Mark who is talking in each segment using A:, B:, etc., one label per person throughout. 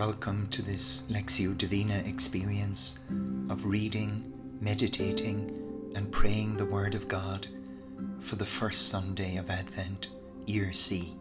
A: Welcome to this Lectio Divina experience of reading, meditating and praying the Word of God for the first Sunday of Advent, Year C.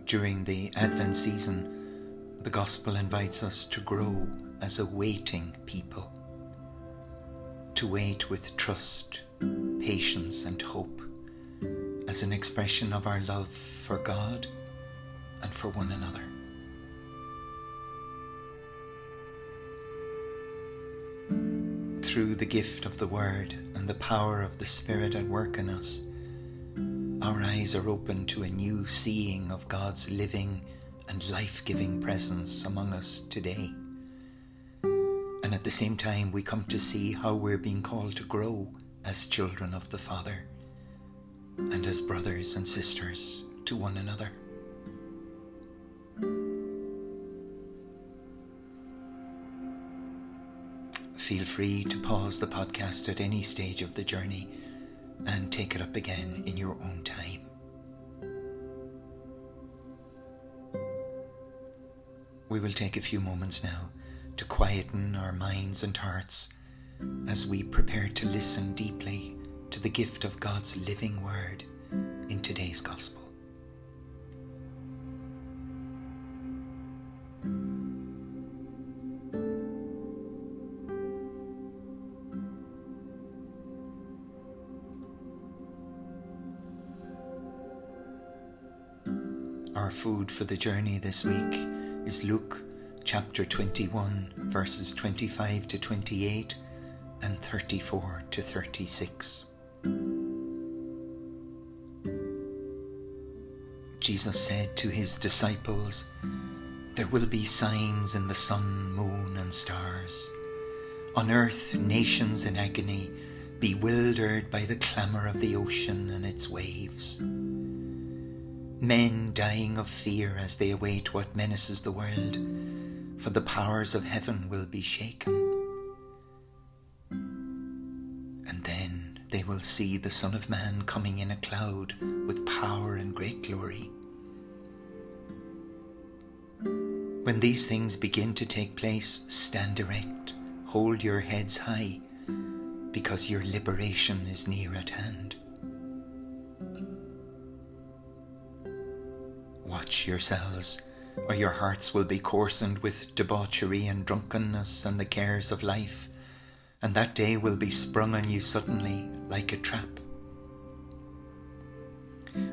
A: During the Advent season, the Gospel invites us to grow as a waiting people, to wait with trust, patience and hope, as an expression of our love for God and for one another. Through the gift of the Word and the power of the Spirit at work in us, our eyes are open to a new seeing of God's living and life-giving presence among us today. And at the same time, we come to see how we're being called to grow as children of the Father and as brothers and sisters to one another. Feel free to pause the podcast at any stage of the journey and take it up again in your own time. We will take a few moments now to quieten our minds and hearts as we prepare to listen deeply to the gift of God's living Word in today's Gospel. Our food for the journey this week is Luke chapter 21, verses 25 to 28 and 34 to 36. Jesus said to his disciples, "There will be signs in the sun, moon and stars. On earth, nations in agony, bewildered by the clamour of the ocean and its waves. Men dying of fear as they await what menaces the world, for the powers of heaven will be shaken. And then they will see the Son of Man coming in a cloud with power and great glory. When these things begin to take place, stand erect, hold your heads high, because your liberation is near at hand. Watch yourselves, or your hearts will be coarsened with debauchery and drunkenness and the cares of life, and that day will be sprung on you suddenly like a trap.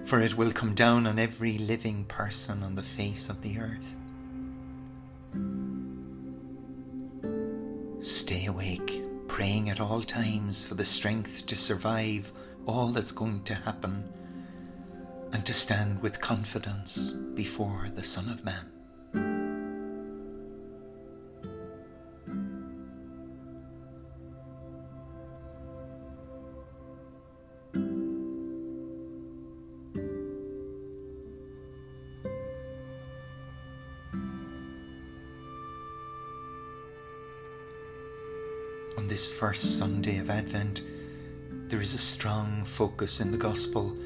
A: For it will come down on every living person on the face of the earth. Stay awake, praying at all times for the strength to survive all that's going to happen and to stand with confidence before the Son of Man." On this first Sunday of Advent, there is a strong focus in the Gospel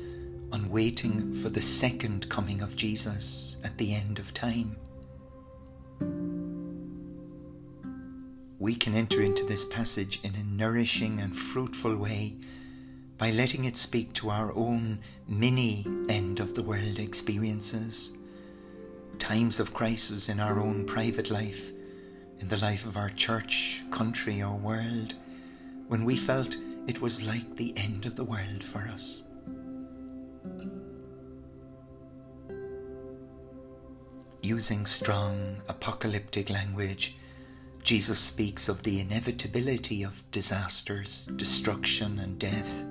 A: on waiting for the second coming of Jesus at the end of time. We can enter into this passage in a nourishing and fruitful way by letting it speak to our own mini end of the world experiences, times of crisis in our own private life, in the life of our church, country or world, when we felt it was like the end of the world for us. Using strong apocalyptic language, Jesus speaks of the inevitability of disasters, destruction and death.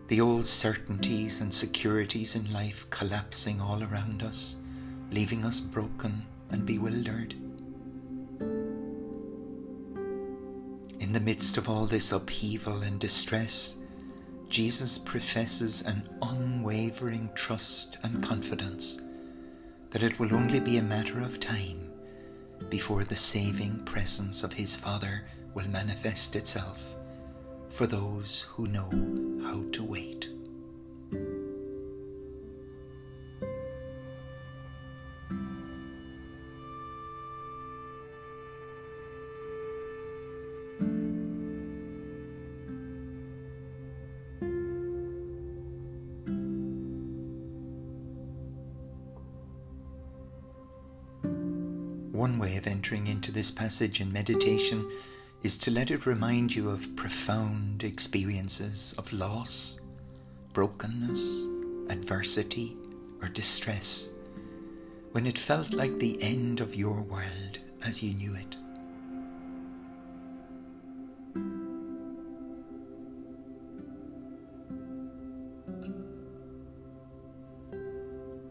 A: The old certainties and securities in life collapsing all around us, leaving us broken and bewildered. In the midst of all this upheaval and distress, Jesus professes an unwavering trust and confidence that it will only be a matter of time before the saving presence of his Father will manifest itself for those who know how to wait. one way of entering into this passage in meditation is to let it remind you of profound experiences of loss, brokenness, adversity, or distress, when it felt like the end of your world as you knew it.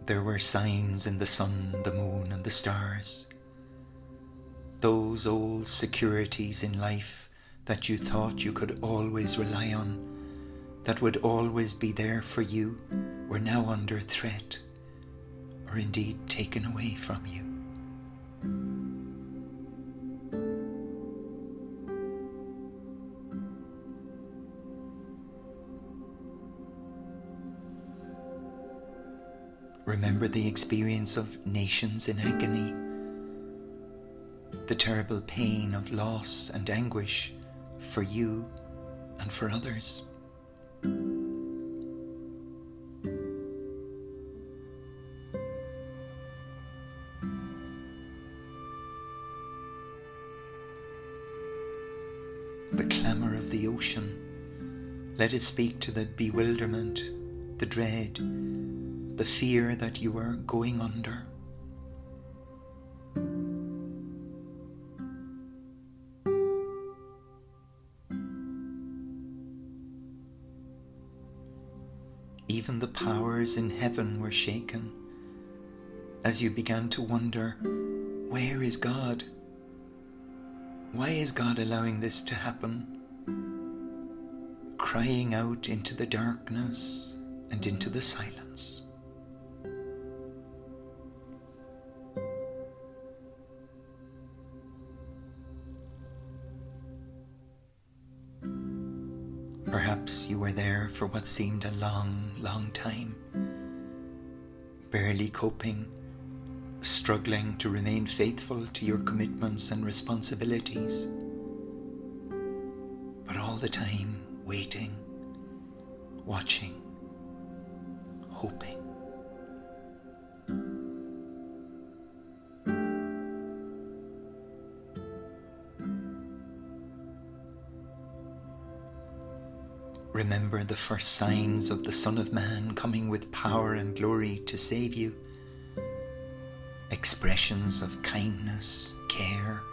A: There were signs in the sun, the moon, and the stars. Those old securities in life that you thought you could always rely on, that would always be there for you, were now under threat, or indeed taken away from you. Remember the experience of nations in agony, the terrible pain of loss and anguish for you and for others. The clamour of the ocean, let it speak to the bewilderment, the dread, the fear that you are going under. Even the powers in heaven were shaken as you began to wonder, where is God? Why is God allowing this to happen? Crying out into the darkness and into the silence. Perhaps you were there for what seemed a long, long time, barely coping, struggling to remain faithful to your commitments and responsibilities, but all the time waiting, watching, hoping. Remember the first signs of the Son of Man coming with power and glory to save you. Expressions of kindness, care,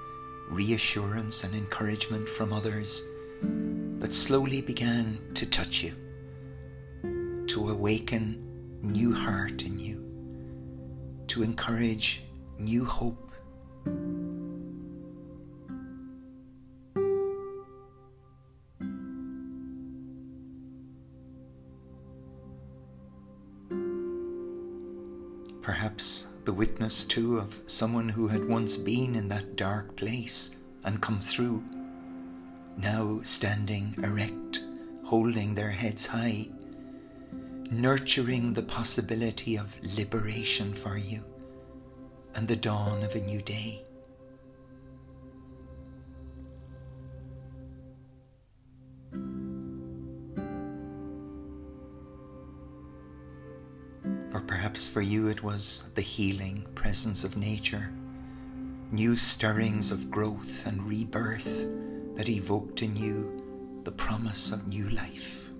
A: reassurance and encouragement from others that slowly began to touch you, to awaken new heart in you, to encourage new hope. Perhaps the witness too of someone who had once been in that dark place and come through, now standing erect, holding their heads high, nurturing the possibility of liberation for you and the dawn of a new day. Or perhaps for you it was the healing presence of nature, new stirrings of growth and rebirth that evoked in you the promise of new life.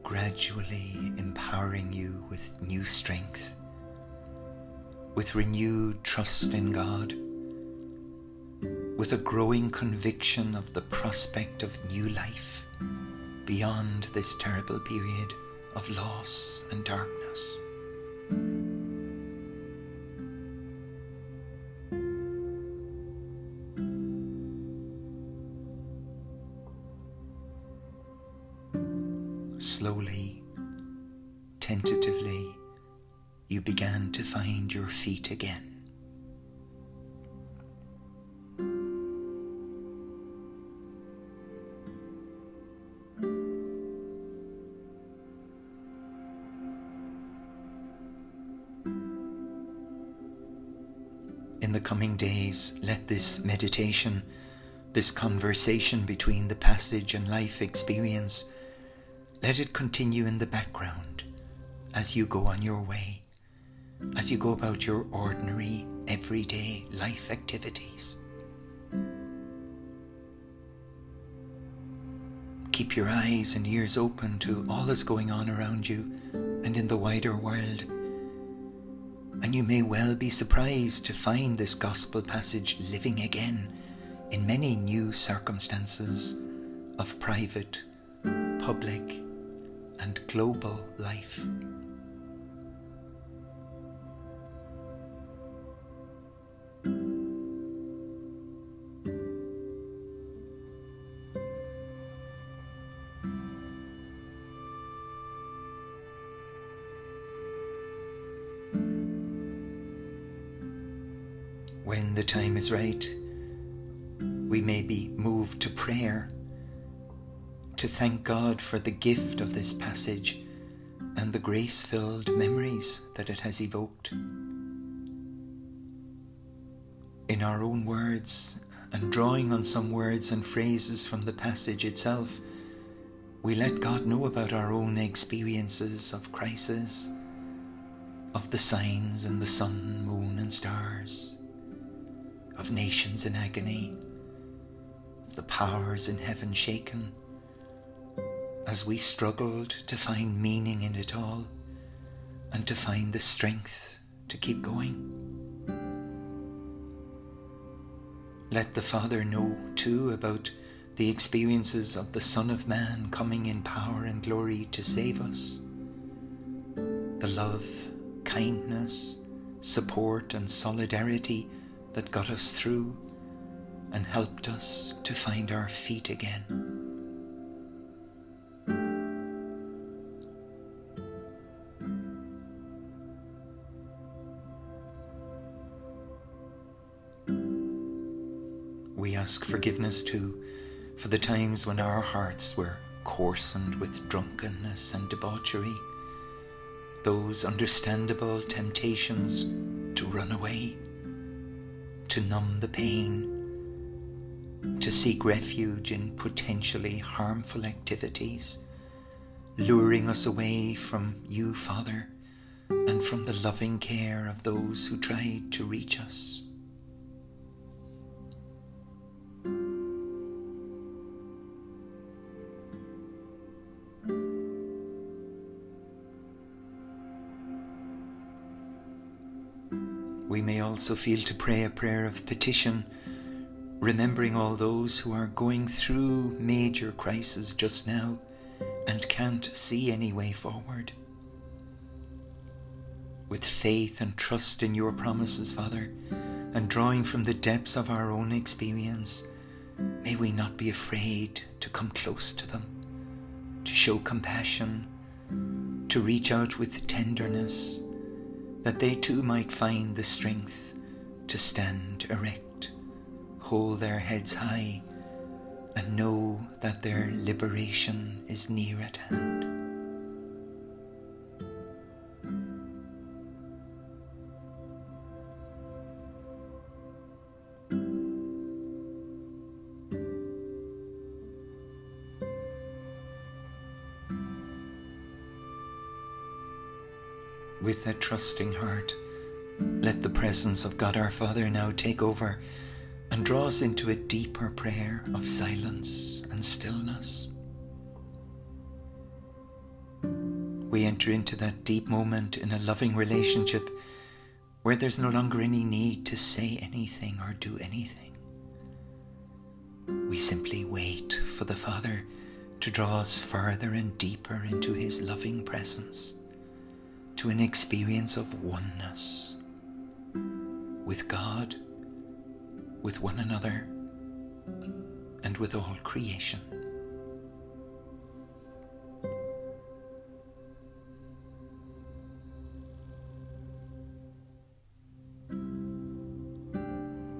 A: Gradually empowering you with new strength, with renewed trust in God, with a growing conviction of the prospect of new life beyond this terrible period of loss and darkness. Slowly, tentatively, you began to find your feet again. In the coming days, let this meditation This conversation between the passage and life experience, let it continue in the background as you go on your way, as you go about your ordinary, everyday life activities. Keep your eyes and ears open to all that's going on around you and in the wider world. And you may well be surprised to find this gospel passage living again in many new circumstances of private, public, and global life. When the time is right, we may be moved to prayer, to thank God for the gift of this passage and the grace-filled memories that it has evoked. In our own words, and drawing on some words and phrases from the passage itself, we let God know about our own experiences of crisis, of the signs in the sun, moon and stars, of nations in agony, of the powers in heaven shaken, as we struggled to find meaning in it all and to find the strength to keep going. Let the Father know too about the experiences of the Son of Man coming in power and glory to save us. The love, kindness, support and solidarity that got us through and helped us to find our feet again. We ask forgiveness too for the times when our hearts were coarsened with drunkenness and debauchery, those understandable temptations to run away, to numb the pain, to seek refuge in potentially harmful activities, luring us away from you, Father, and from the loving care of those who tried to reach us. We may also feel to pray a prayer of petition, remembering all those who are going through major crises just now and can't see any way forward. With faith and trust in your promises, Father, and drawing from the depths of our own experience, may we not be afraid to come close to them, to show compassion, to reach out with tenderness, that they too might find the strength to stand erect, hold their heads high, and know that their liberation is near at hand. With a trusting heart, let the presence of God our Father now take over and draw us into a deeper prayer of silence and stillness. We enter into that deep moment in a loving relationship where there's no longer any need to say anything or do anything. We simply wait for the Father to draw us further and deeper into his loving presence, to an experience of oneness with God, with one another, and with all creation.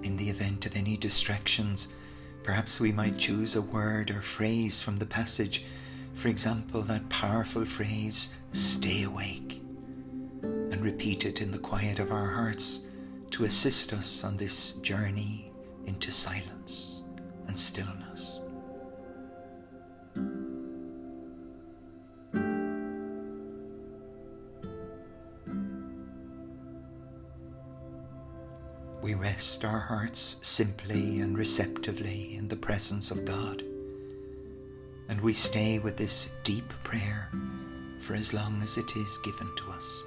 A: In the event of any distractions, perhaps we might choose a word or phrase from the passage. For example, that powerful phrase, "Stay awake," and repeat it in the quiet of our hearts to assist us on this journey into silence. and stillness. We rest our hearts simply and receptively in the presence of God, and we stay with this deep prayer for as long as it is given to us.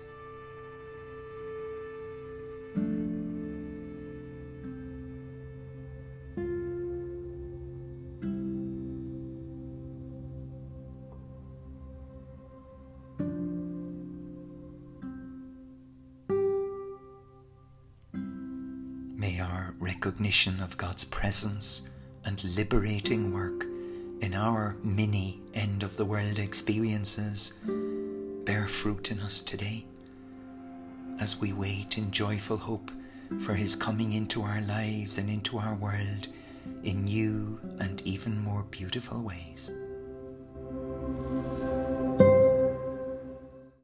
A: May our recognition of God's presence and liberating work in our mini end-of-the-world experiences bear fruit in us today, as we wait in joyful hope for His coming into our lives and into our world in new and even more beautiful ways.